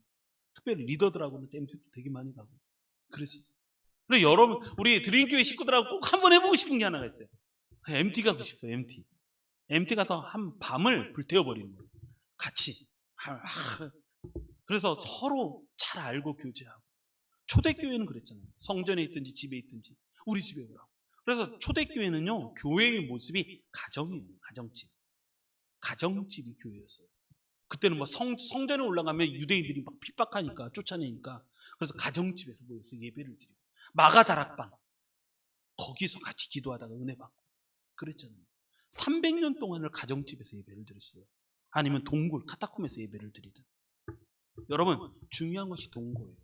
특별히 리더들하고는 MT도 되게 많이 가고 그랬었어요. 그리고 여러분, 우리 드림교회 식구들하고 꼭 한번 해보고 싶은 게 하나가 있어요. MT 가고 싶어요. MT 가서 한 밤을 불태워버리는 거예요. 같이. 그래서 서로 잘 알고 교제하고. 초대교회는 그랬잖아요. 성전에 있든지 집에 있든지 우리 집에 오라고. 그래서 초대교회는요, 교회의 모습이 가정이에요. 가정집이 교회였어요. 그때는 뭐 성전에 올라가면 유대인들이 막 핍박하니까, 쫓아내니까. 그래서 가정집에서 모여서 예배를 드리고. 마가다락방. 거기서 같이 기도하다가 은혜 받고. 그랬잖아요. 300년 동안을 가정집에서 예배를 드렸어요. 아니면 동굴, 카타콤에서 예배를 드리든. 여러분, 중요한 것이 동거예요.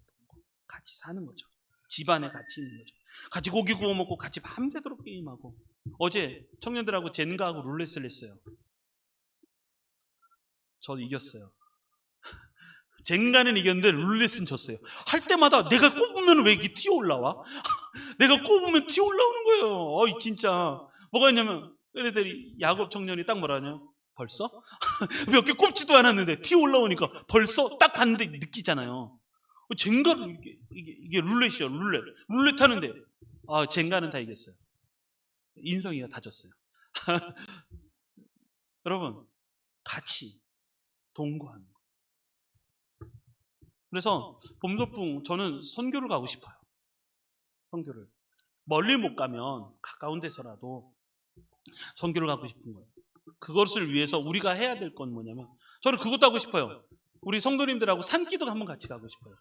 같이 사는 거죠. 집안에 같이 있는 거죠. 같이 고기 구워 먹고 같이 밤새도록 게임하고. 어제 청년들하고 젠가하고 룰렛을 했어요. 저 이겼어요. 젠가는 이겼는데 룰렛은 졌어요. 할 때마다 내가 꼽으면 왜 이게 튀어 올라와? 내가 꼽으면 튀어 올라오는 거예요. 진짜. 뭐가 있냐면 애들이 야곱 청년이 딱 뭐라냐? 벌써? 몇 개 꼽지도 않았는데 튀어 올라오니까 벌써 딱 봤는데 느끼잖아요. 젠가를 이게 룰렛이요. 룰렛 하는데 젠가는 다 이겼어요. 인성이가 다 졌어요. 여러분, 같이 동거하는 거. 그래서 봄소풍 저는 선교를 가고 싶어요. 선교를 멀리 못 가면 가까운 데서라도 선교를 가고 싶은 거예요. 그것을 위해서 우리가 해야 될 건 뭐냐면, 저는 그것도 하고 싶어요. 우리 성도님들하고 산기도 한번 같이 가고 싶어요.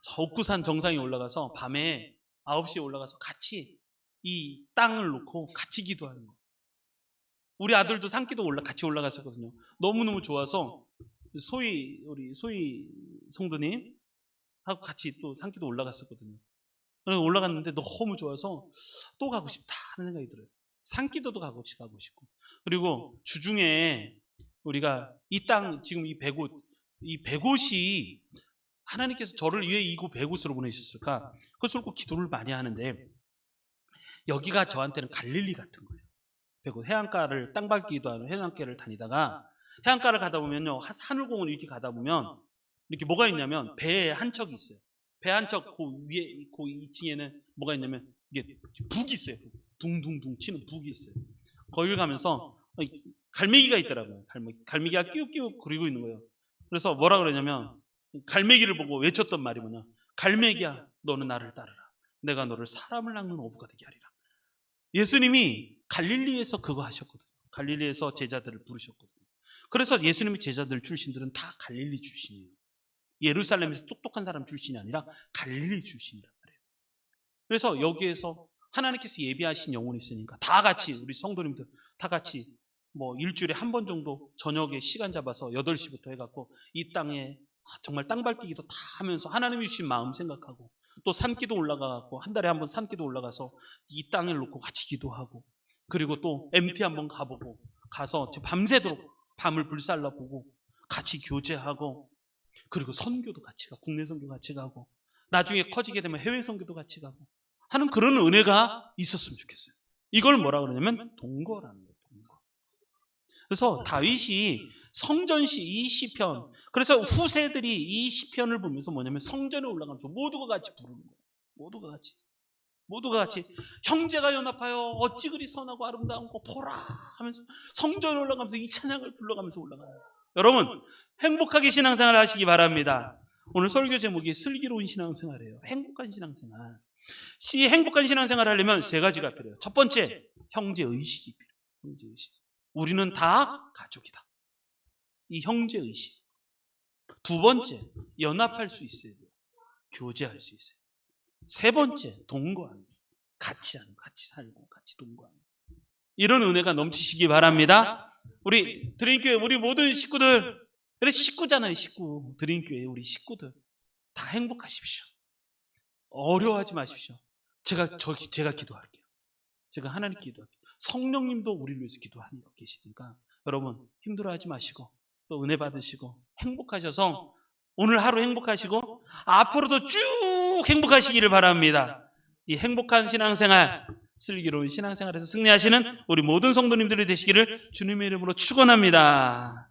저 옥구산 정상에 올라가서 밤에 9시에 올라가서 같이 이 땅을 놓고 같이 기도하는 거. 우리 아들도 산기도 같이 올라갔었거든요. 너무너무 좋아서 우리 소희 성도님 하고 같이 또 산기도 올라갔었거든요. 올라갔는데 너무 좋아서 또 가고 싶다 하는 생각이 들어요. 산기도도 가고 싶고. 그리고 주중에 우리가 이 땅, 지금 이 100옷이 하나님께서 저를 왜 이곳 100옷으로 보내셨을까? 그것을 꼭 기도를 많이 하는데, 여기가 저한테는 갈릴리 같은 거예요. 100옷, 해안가를 땅 밟기도 하는 해안가를 다니다가, 해안가를 가다 보면요, 하늘공원 이렇게 가다 보면 이렇게 뭐가 있냐면 배에 한 척이 있어요. 배 한 척, 그 위에, 그 2층에는 뭐가 있냐면 이게 북이 있어요. 둥둥둥 치는 북이 있어요. 거길 가면서 갈매기가 있더라고요. 갈매기가 끼욱끼욱 거리고 있는 거예요. 그래서 뭐라 그러냐면, 갈매기를 보고 외쳤던 말이 뭐냐? 갈매기야, 너는 나를 따르라. 내가 너를 사람을 낚는 어부가 되게 하리라. 예수님이 갈릴리에서 그거 하셨거든요. 갈릴리에서 제자들을 부르셨거든요. 그래서 예수님의 제자들 출신들은 다 갈릴리 출신이에요. 예루살렘에서 똑똑한 사람 출신이 아니라 갈릴리 출신이란 말이에요. 그래서 여기에서 하나님께서 예비하신 영혼이 있으니까 다 같이, 우리 성도님들 다 같이 뭐 일주일에 한 번 정도 저녁에 시간 잡아서 8시부터 해갖고 이 땅에 정말 땅 밟기기도 다 하면서 하나님이 주신 마음 생각하고, 또 산기도 올라가고 한 달에 한 번 산기도 올라가서 이 땅을 놓고 같이 기도하고, 그리고 또 MT 한번 가보고, 가서 밤새도록 밤을 불살라 보고 같이 교제하고, 그리고 선교도 같이 가고, 국내 선교 같이 가고, 나중에 커지게 되면 해외 선교도 같이 가고 하는 그런 은혜가 있었으면 좋겠어요. 이걸 뭐라 그러냐면 동거라는 거예요. 동거. 그래서 다윗이 성전시 이 시편, 그래서 후세들이 이 시편을 보면서 뭐냐면 성전에 올라가면서 모두가 같이 부르는 거예요. 모두가 같이 형제가 연합하여 어찌 그리 선하고 아름다운 거 보라 하면서 성전에 올라가면서 이 찬양을 불러가면서 올라가는 거예요. 여러분, 행복하게 신앙생활 하시기 바랍니다. 오늘 설교 제목이 슬기로운 신앙생활이에요. 행복한 신앙생활. 행복한 신앙생활을 하려면 3가지가 필요해요. 첫 번째, 형제의식이 필요해요. 형제의식. 우리는 다 가족이다. 이 형제의식. 두 번째, 연합할 수 있어야 돼요. 교제할 수 있어요. 세 번째, 동거하는 거예요. 같이 살고 같이 동거하는 거예요. 이런 은혜가 넘치시기 바랍니다. 우리 드림교회, 우리 모든 식구들, 그래 식구잖아요. 식구. 드림교회 우리 식구들 다 행복하십시오. 어려워하지 마십시오. 제가 기도할게요. 제가 하나님 기도할게요. 성령님도 우리를 위해서 기도하고 계시니까 여러분 힘들어하지 마시고 또 은혜 받으시고 행복하셔서 오늘 하루 행복하시고 앞으로도 쭉 행복하시기를 바랍니다. 이 행복한 신앙생활, 슬기로운 신앙생활에서 승리하시는 우리 모든 성도님들이 되시기를 주님의 이름으로 축원합니다.